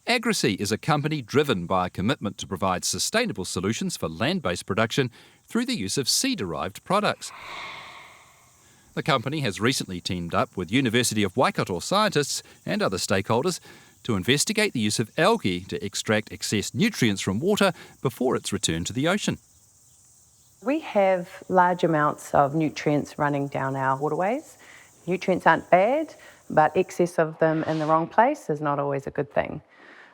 Agrisea is a company driven by a commitment to provide sustainable solutions for land-based production through the use of sea-derived products. The company has recently teamed up with University of Waikato scientists and other stakeholders to investigate the use of algae to extract excess nutrients from water before it's returned to the ocean. We have large amounts of nutrients running down our waterways. Nutrients aren't bad, but excess of them in the wrong place is not always a good thing.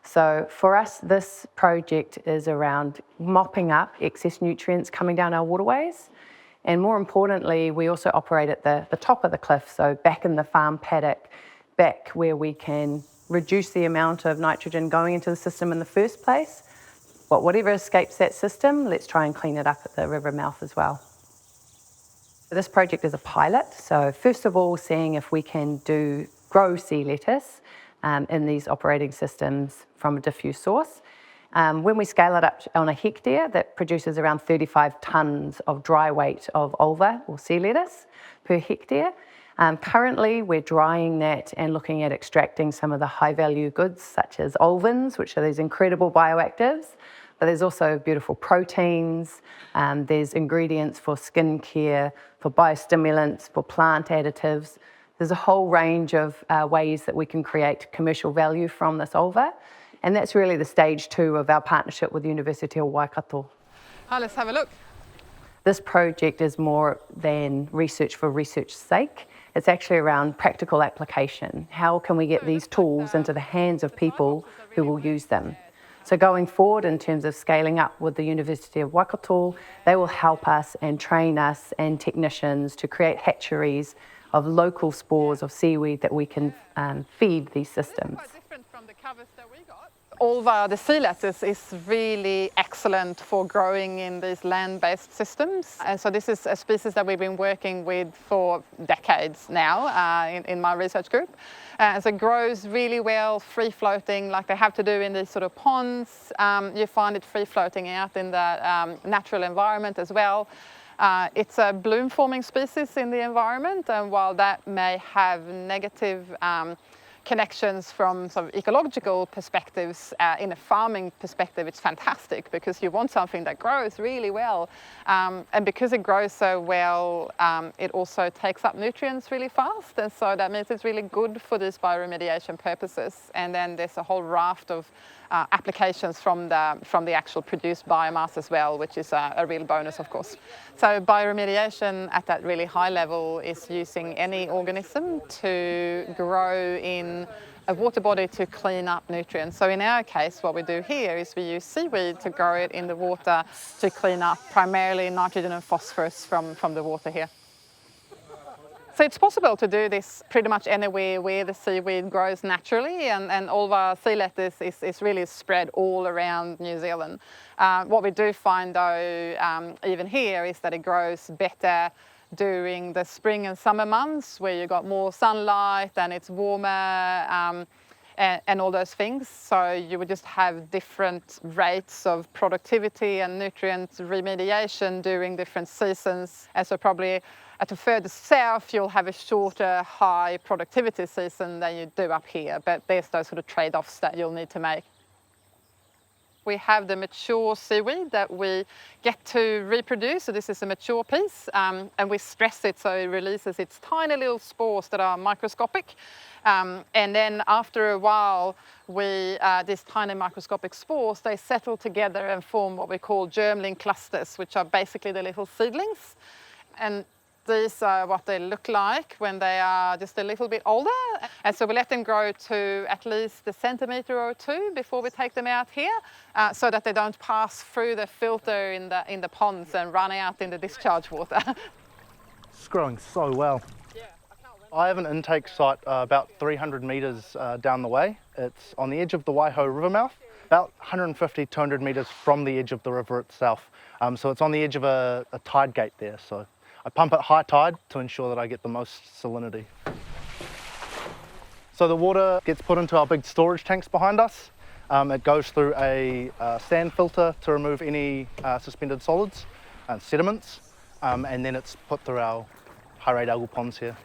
So for us, this project is around mopping up excess nutrients coming down our waterways. And more importantly, we also operate at the top of the cliff, so back in the farm paddock, back where we can reduce the amount of nitrogen going into the system in the first place. But whatever escapes that system, let's try and clean it up at the river mouth as well. This project is a pilot, so first of all, seeing if we can grow sea lettuce in these operating systems from a diffuse source. When we scale it up on a hectare, that produces around 35 tonnes of dry weight of ulva or sea lettuce per hectare. Currently, we're drying that and looking at extracting some of the high-value goods, such as olivins, which are these incredible bioactives. But there's also beautiful proteins, there's ingredients for skincare, for biostimulants, for plant additives. There's a whole range of ways that we can create commercial value from this ulva. And that's really the stage 2 of our partnership with the University of Waikato. Let's have a look. This project is more than research for research's sake. It's actually around practical application. How can we get these tools into the hands of people who will use them? So going forward in terms of scaling up with the University of Waikato, they will help us and train us and technicians to create hatcheries of local spores of seaweed that we can feed these systems. Ulva, the sea lettuce, is really excellent for growing in these land-based systems. And so this is a species that we've been working with for decades now in my research group. So it grows really well, free-floating, like they have to do in these sort of ponds. You find it free-floating out in the natural environment as well. It's a bloom-forming species in the environment, and while that may have negative connections from sort of ecological perspectives, in a farming perspective, it's fantastic because you want something that grows really well. And because it grows so well, it also takes up nutrients really fast. And so that means it's really good for these bioremediation purposes. And then there's a whole raft of applications from the actual produced biomass as well, which is a real bonus, of course. So bioremediation at that really high level is using any organism to grow in a water body to clean up nutrients. So in our case, what we do here is we use seaweed to grow it in the water to clean up primarily nitrogen and phosphorus from the water here. So it's possible to do this pretty much anywhere where the seaweed grows naturally, and ulva sea lettuce is really spread all around New Zealand. What we do find though, even here, is that it grows better during the spring and summer months where you've got more sunlight and it's warmer and all those things. So you would just have different rates of productivity and nutrient remediation during different seasons. And so probably at the further south, you'll have a shorter high productivity season than you do up here, but there's those sort of trade-offs that you'll need to make. We have the mature seaweed that we get to reproduce, so this is a mature piece, and we stress it so it releases its tiny little spores that are microscopic. And then after a while, these tiny microscopic spores, they settle together and form what we call germling clusters, which are basically the little seedlings. And these are what they look like when they are just a little bit older. And so we let them grow to at least a centimetre or 2 before we take them out here, so that they don't pass through the filter in the ponds and run out in the discharge water. It's growing so well. I have an intake site about 300 metres down the way. It's on the edge of the Waiho river mouth, about 150, 200 metres from the edge of the river itself. So it's on the edge of a tide gate there. So I pump at high tide to ensure that I get the most salinity. So the water gets put into our big storage tanks behind us. It goes through a sand filter to remove any suspended solids and sediments, and then it's put through our high rate algal ponds here.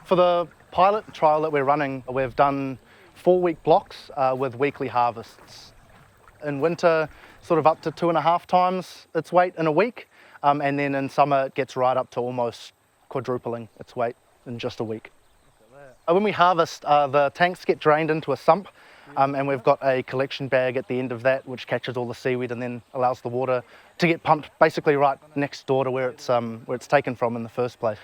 For the pilot trial that we're running, we've done 4-week blocks with weekly harvests. In winter, sort of up to 2.5 times its weight in a week, and then in summer it gets right up to almost quadrupling its weight in just a week. When we harvest, the tanks get drained into a sump, and we've got a collection bag at the end of that which catches all the seaweed and then allows the water to get pumped basically right next door to where it's taken from in the first place.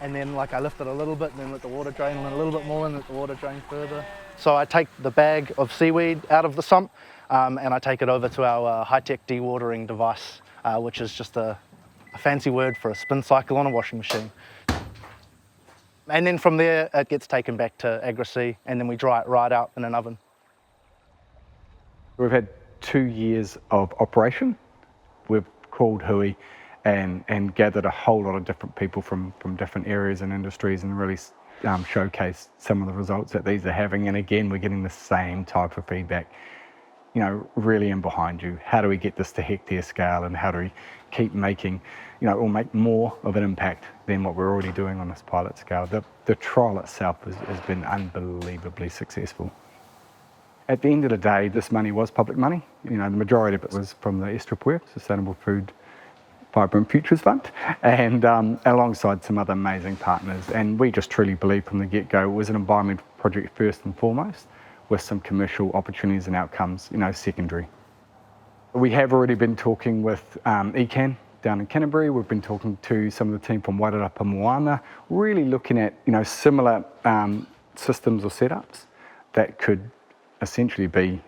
And then I lift it a little bit and then let the water drain, and then a little bit more and let the water drain further. So I take the bag of seaweed out of the sump and I take it over to our high-tech dewatering device, which is just a fancy word for a spin cycle on a washing machine. And then from there it gets taken back to Agrisea and then we dry it right out in an oven. We've had 2 years of operation. We've called hui and gathered a whole lot of different people from different areas and industries and really showcased some of the results that these are having. And again, we're getting the same type of feedback, really in behind you. How do we get this to hectare scale, and how do we keep making, or make more of an impact than what we're already doing on this pilot scale? The trial itself has been unbelievably successful. At the end of the day, this money was public money. The majority of it was from the SWF, Sustainable Food, Fibre and Futures Fund, and alongside some other amazing partners. And we just truly believe from the get-go it was an environmental project first and foremost, with some commercial opportunities and outcomes, secondary. We have already been talking with ECAN down in Canterbury. We've been talking to some of the team from Wairarapa Moana, really looking at similar systems or setups that could essentially be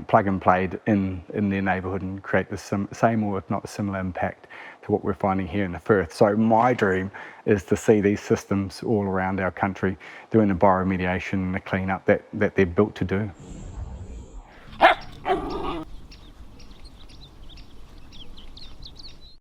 plug and played in their neighbourhood and create the same or if not a similar impact to what we're finding here in the Firth. So my dream is to see these systems all around our country doing the bioremediation and the clean up that they're built to do.